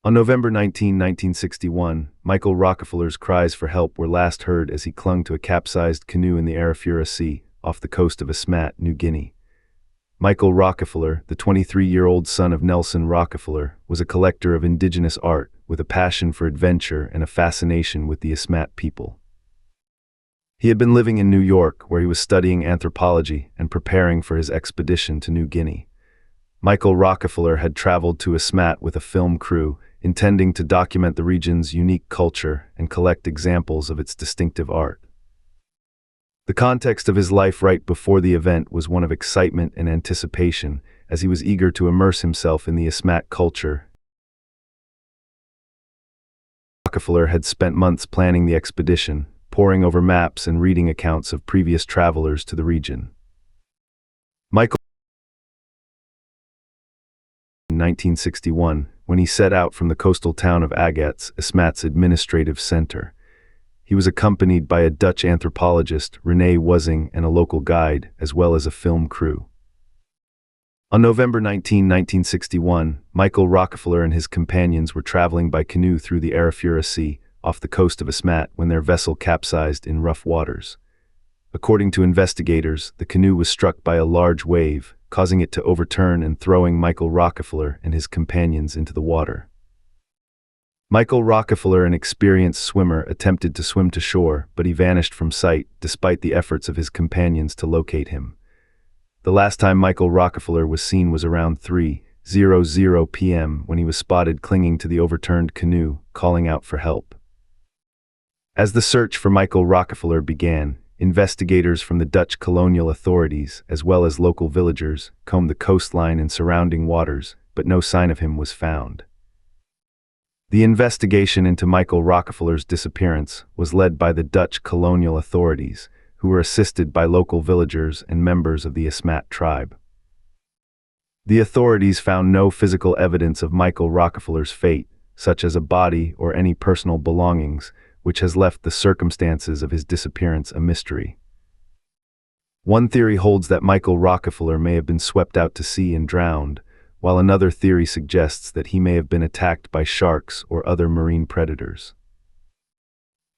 On November 19, 1961, Michael Rockefeller's cries for help were last heard as he clung to a capsized canoe in the Arafura Sea, off the coast of Asmat, New Guinea. Michael Rockefeller, the 23-year-old son of Nelson Rockefeller, was a collector of indigenous art with a passion for adventure and a fascination with the Asmat people. He had been living in New York, where he was studying anthropology and preparing for his expedition to New Guinea. Michael Rockefeller had traveled to Asmat with a film crew, intending to document the region's unique culture and collect examples of its distinctive art. The context of his life right before the event was one of excitement and anticipation, as he was eager to immerse himself in the Asmat culture. Rockefeller had spent months planning the expedition, poring over maps and reading accounts of previous travelers to the region. Michael in 1961, when he set out from the coastal town of Agats, Asmat's administrative center. He was accompanied by a Dutch anthropologist, René Wuzzing, and a local guide, as well as a film crew. On November 19, 1961, Michael Rockefeller and his companions were traveling by canoe through the Arafura Sea, off the coast of Asmat, when their vessel capsized in rough waters. According to investigators, the canoe was struck by a large wave, causing it to overturn and throwing Michael Rockefeller and his companions into the water. Michael Rockefeller, an experienced swimmer, attempted to swim to shore, but he vanished from sight, despite the efforts of his companions to locate him. The last time Michael Rockefeller was seen was around 3:00 p.m. when he was spotted clinging to the overturned canoe, calling out for help. As the search for Michael Rockefeller began, investigators from the Dutch colonial authorities, as well as local villagers, combed the coastline and surrounding waters, but no sign of him was found. The investigation into Michael Rockefeller's disappearance was led by the Dutch colonial authorities, who were assisted by local villagers and members of the Asmat tribe. The authorities found no physical evidence of Michael Rockefeller's fate, such as a body or any personal belongings, which has left the circumstances of his disappearance a mystery. One theory holds that Michael Rockefeller may have been swept out to sea and drowned, while another theory suggests that he may have been attacked by sharks or other marine predators.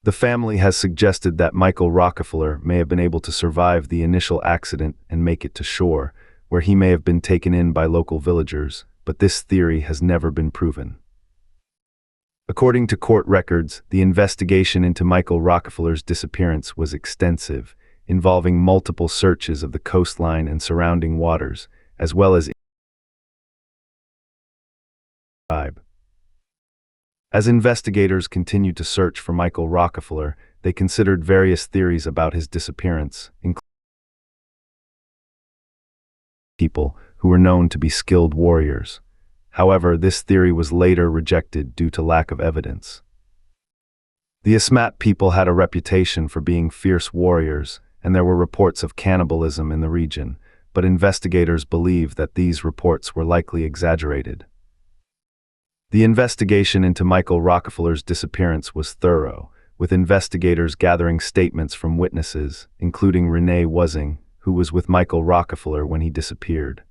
The family has suggested that Michael Rockefeller may have been able to survive the initial accident and make it to shore, where he may have been taken in by local villagers, but this theory has never been proven. According to court records, the investigation into Michael Rockefeller's disappearance was extensive, involving multiple searches of the coastline and surrounding waters, as well as tribe. As investigators continued to search for Michael Rockefeller, they considered various theories about his disappearance, including people who were known to be skilled warriors. However, this theory was later rejected due to lack of evidence. The Asmat people had a reputation for being fierce warriors, and there were reports of cannibalism in the region, but investigators believe that these reports were likely exaggerated. The investigation into Michael Rockefeller's disappearance was thorough, with investigators gathering statements from witnesses, including René Wuzzing, who was with Michael Rockefeller when he disappeared.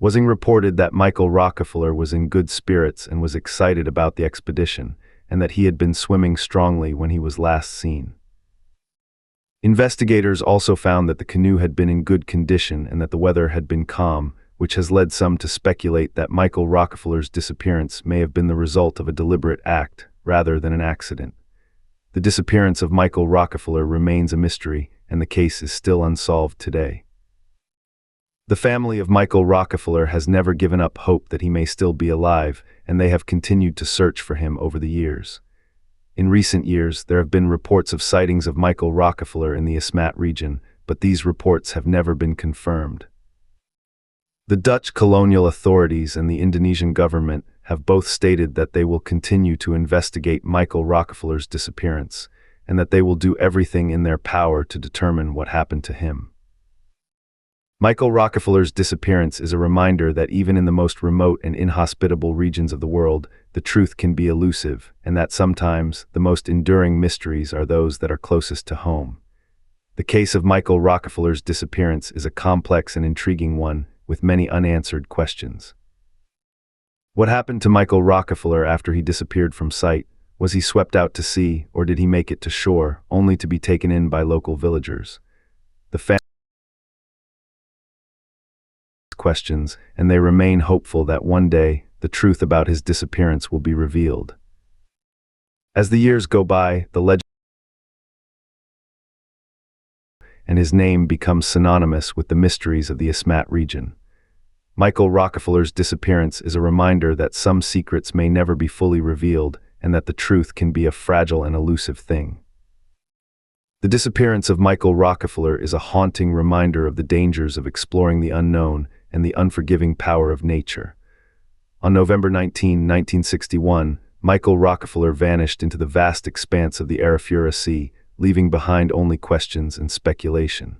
Wuzzing reported that Michael Rockefeller was in good spirits and was excited about the expedition, and that he had been swimming strongly when he was last seen. Investigators also found that the canoe had been in good condition and that the weather had been calm, which has led some to speculate that Michael Rockefeller's disappearance may have been the result of a deliberate act, rather than an accident. The disappearance of Michael Rockefeller remains a mystery, and the case is still unsolved today. The family of Michael Rockefeller has never given up hope that he may still be alive, and they have continued to search for him over the years. In recent years, there have been reports of sightings of Michael Rockefeller in the Asmat region, but these reports have never been confirmed. The Dutch colonial authorities and the Indonesian government have both stated that they will continue to investigate Michael Rockefeller's disappearance, and that they will do everything in their power to determine what happened to him. Michael Rockefeller's disappearance is a reminder that even in the most remote and inhospitable regions of the world, the truth can be elusive, and that sometimes the most enduring mysteries are those that are closest to home. The case of Michael Rockefeller's disappearance is a complex and intriguing one, with many unanswered questions. What happened to Michael Rockefeller after he disappeared from sight? Was he swept out to sea, or did he make it to shore, only to be taken in by local villagers? The family questions, and they remain hopeful that one day, the truth about his disappearance will be revealed. As the years go by, the legend and his name becomes synonymous with the mysteries of the Asmat region. Michael Rockefeller's disappearance is a reminder that some secrets may never be fully revealed, and that the truth can be a fragile and elusive thing. The disappearance of Michael Rockefeller is a haunting reminder of the dangers of exploring the unknown and the unforgiving power of nature. On November 19, 1961, Michael Rockefeller vanished into the vast expanse of the Arafura Sea, leaving behind only questions and speculation.